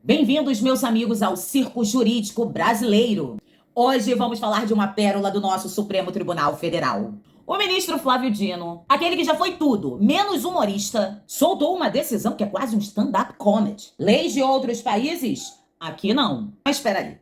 Bem-vindos, meus amigos, ao Circo Jurídico Brasileiro. Hoje vamos falar de uma pérola do nosso Supremo Tribunal Federal. O ministro Flávio Dino, aquele que já foi tudo, menos humorista, soltou uma decisão que é quase um stand-up comedy. Leis de outros países? Aqui não. Mas espera aí.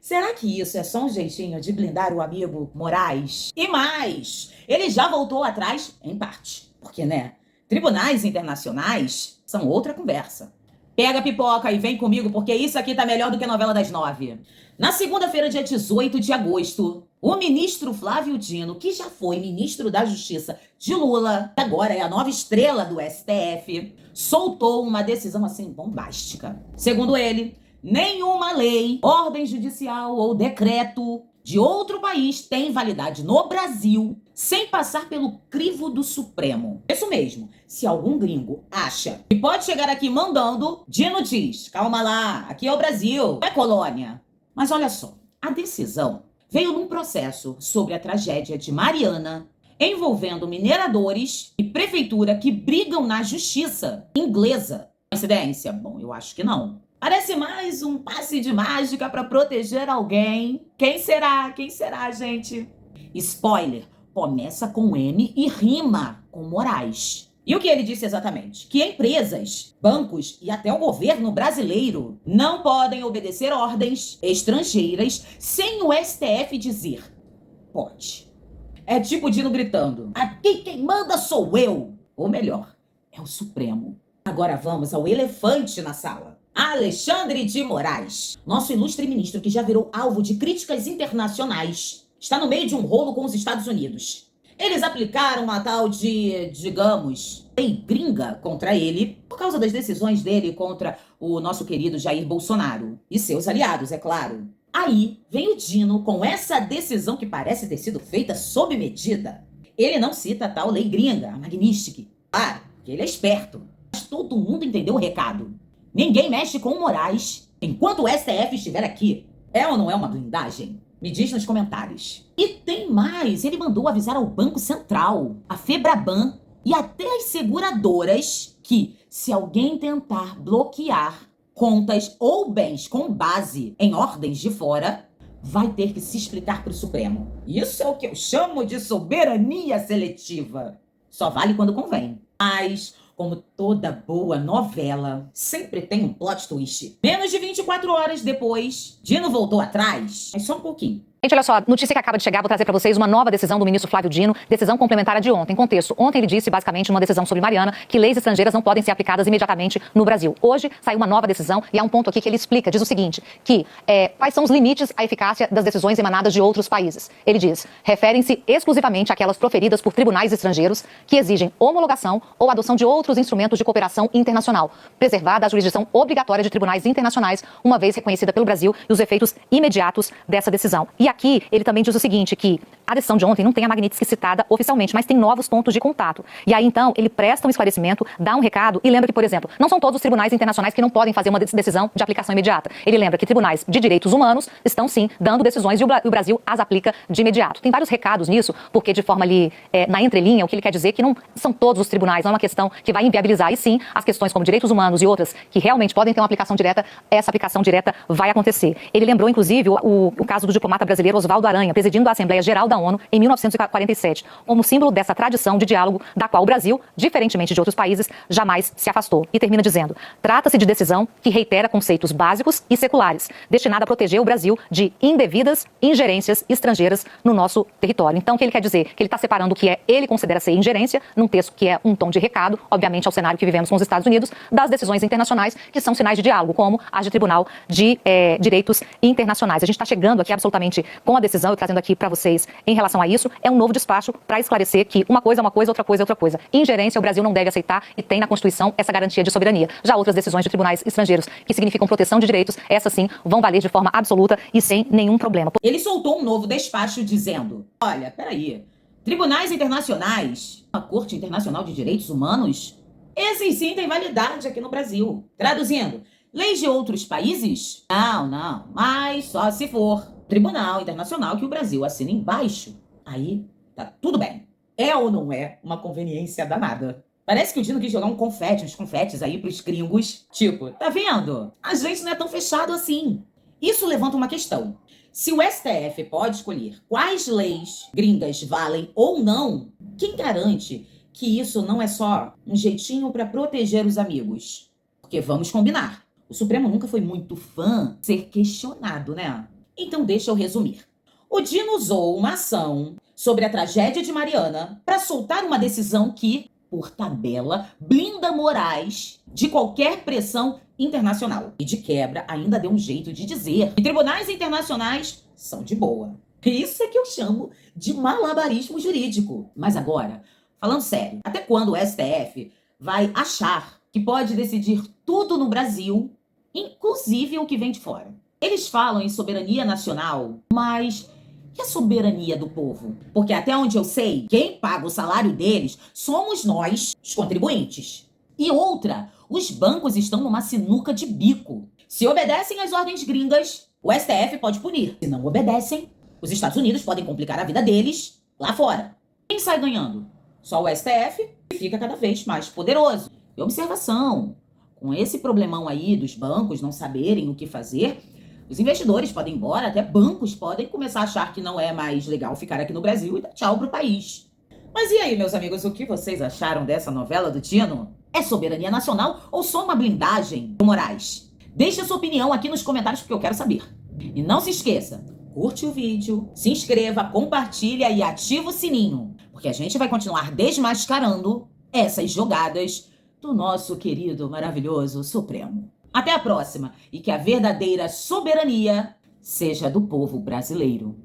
Será que isso é só um jeitinho de blindar o amigo Moraes? E mais, ele já voltou atrás, em parte. Porque, né? Tribunais internacionais são outra conversa. Pega a pipoca e vem comigo, porque isso aqui tá melhor do que a novela das 9. Na segunda-feira, dia 18 de agosto, o ministro Flávio Dino, que já foi ministro da Justiça de Lula, que agora é a nova estrela do STF, soltou uma decisão assim bombástica. Segundo ele, nenhuma lei, ordem judicial ou decreto de outro país tem validade no Brasil sem passar pelo crivo do Supremo. Isso mesmo, se algum gringo acha que pode chegar aqui mandando, Dino diz, calma lá, aqui é o Brasil, não é colônia. Mas olha só, a decisão veio num processo sobre a tragédia de Mariana, envolvendo mineradores e prefeitura que brigam na justiça inglesa. Coincidência? Bom, eu acho que não. Parece mais um passe de mágica para proteger alguém. Quem será? Quem será, gente? Spoiler, começa com M e rima com Moraes. E o que ele disse exatamente? Que empresas, bancos e até o governo brasileiro não podem obedecer ordens estrangeiras sem o STF dizer pode. É tipo Dino gritando, aqui quem manda sou eu. Ou melhor, é o Supremo. Agora vamos ao elefante na sala. Alexandre de Moraes, nosso ilustre ministro que já virou alvo de críticas internacionais, está no meio de um rolo com os Estados Unidos. Eles aplicaram uma tal de, digamos, lei gringa contra ele por causa das decisões dele contra o nosso querido Jair Bolsonaro e seus aliados, é claro. Aí vem o Dino com essa decisão que parece ter sido feita sob medida. Ele não cita a tal lei gringa, a Magnitsky. Claro, que ele é esperto, mas todo mundo entendeu o recado. Ninguém mexe com o Moraes enquanto o STF estiver aqui. É ou não é uma blindagem? Me diz nos comentários. E tem mais, ele mandou avisar ao Banco Central, a Febraban e até as seguradoras que, se alguém tentar bloquear contas ou bens com base em ordens de fora, vai ter que se explicar para o Supremo. Isso é o que eu chamo de soberania seletiva. Só vale quando convém. Mas, como toda boa novela, sempre tem um plot twist. Menos de 24 horas depois, Dino voltou atrás, mas só um pouquinho. Gente, olha só, notícia que acaba de chegar, vou trazer para vocês uma nova decisão do ministro Flávio Dino, decisão complementar de ontem. Contexto, ontem ele disse, basicamente, numa decisão sobre Mariana, que leis estrangeiras não podem ser aplicadas imediatamente no Brasil. Hoje saiu uma nova decisão e há um ponto aqui que ele explica, diz o seguinte, que quais são os limites à eficácia das decisões emanadas de outros países. Ele diz, referem-se exclusivamente àquelas proferidas por tribunais estrangeiros que exigem homologação ou adoção de outros instrumentos de cooperação internacional, preservada a jurisdição obrigatória de tribunais internacionais, uma vez reconhecida pelo Brasil e os efeitos imediatos dessa decisão. E aqui ele também diz o seguinte, que a decisão de ontem não tem a Magnitsky citada oficialmente, mas tem novos pontos de contato. E aí, então, ele presta um esclarecimento, dá um recado e lembra que, por exemplo, não são todos os tribunais internacionais que não podem fazer uma decisão de aplicação imediata. Ele lembra que tribunais de direitos humanos estão, sim, dando decisões e o Brasil as aplica de imediato. Tem vários recados nisso, porque de forma ali, na entrelinha, o que ele quer dizer é que não são todos os tribunais, não é uma questão que vai inviabilizar, e sim, as questões como direitos humanos e outras que realmente podem ter uma aplicação direta, essa aplicação direta vai acontecer. Ele lembrou, inclusive, o caso do diplomata brasileiro Oswaldo Aranha, presidindo a Assembleia Geral da ONU em 1947, como símbolo dessa tradição de diálogo da qual o Brasil, diferentemente de outros países, jamais se afastou. E termina dizendo, trata-se de decisão que reitera conceitos básicos e seculares, destinada a proteger o Brasil de indevidas ingerências estrangeiras no nosso território. Então, o que ele quer dizer? Que ele está separando o que ele considera ser ingerência, num texto que é um tom de recado, obviamente ao cenário que vivemos com os Estados Unidos, das decisões internacionais que são sinais de diálogo, como as de Tribunal de Direitos Internacionais. A gente está chegando aqui absolutamente com a decisão, eu trazendo aqui para vocês em relação a isso, é um novo despacho para esclarecer que uma coisa é uma coisa, outra coisa é outra coisa. Ingerência o Brasil não deve aceitar e tem na Constituição essa garantia de soberania. Já outras decisões de tribunais estrangeiros que significam proteção de direitos, essas sim vão valer de forma absoluta e sem nenhum problema. Ele soltou um novo despacho dizendo, olha, peraí, tribunais internacionais, a Corte Internacional de Direitos Humanos, esses sim têm validade aqui no Brasil. Traduzindo, leis de outros países? Não, mas só se for Tribunal Internacional que o Brasil assina embaixo. Aí tá tudo bem. É ou não é uma conveniência danada? Parece que o Dino quis jogar uns confetes aí pros gringos. Tipo, tá vendo? A gente não é tão fechado assim. Isso levanta uma questão. Se o STF pode escolher quais leis gringas valem ou não, quem garante que isso não é só um jeitinho para proteger os amigos? Porque vamos combinar, o Supremo nunca foi muito fã de ser questionado, né? Então deixa eu resumir. O Dino usou uma ação sobre a tragédia de Mariana para soltar uma decisão que, por tabela, blinda Moraes de qualquer pressão internacional. E de quebra, ainda deu um jeito de dizer que tribunais internacionais são de boa. Isso é que eu chamo de malabarismo jurídico. Mas agora, falando sério, até quando o STF vai achar que pode decidir tudo no Brasil, inclusive o que vem de fora? Eles falam em soberania nacional, mas e a soberania do povo? Porque até onde eu sei, quem paga o salário deles somos nós, os contribuintes. E outra, os bancos estão numa sinuca de bico. Se obedecem às ordens gringas, o STF pode punir. Se não obedecem, os Estados Unidos podem complicar a vida deles lá fora. Quem sai ganhando? Só o STF, que fica cada vez mais poderoso. E observação, com esse problemão aí dos bancos não saberem o que fazer, os investidores podem ir embora, até bancos podem começar a achar que não é mais legal ficar aqui no Brasil e dar tchau pro país. Mas e aí, meus amigos, o que vocês acharam dessa novela do Dino? É soberania nacional ou só uma blindagem do Moraes? Deixe a sua opinião aqui nos comentários porque eu quero saber. E não se esqueça, curte o vídeo, se inscreva, compartilha e ativa o sininho, porque a gente vai continuar desmascarando essas jogadas do nosso querido, maravilhoso Supremo. Até a próxima e que a verdadeira soberania seja do povo brasileiro.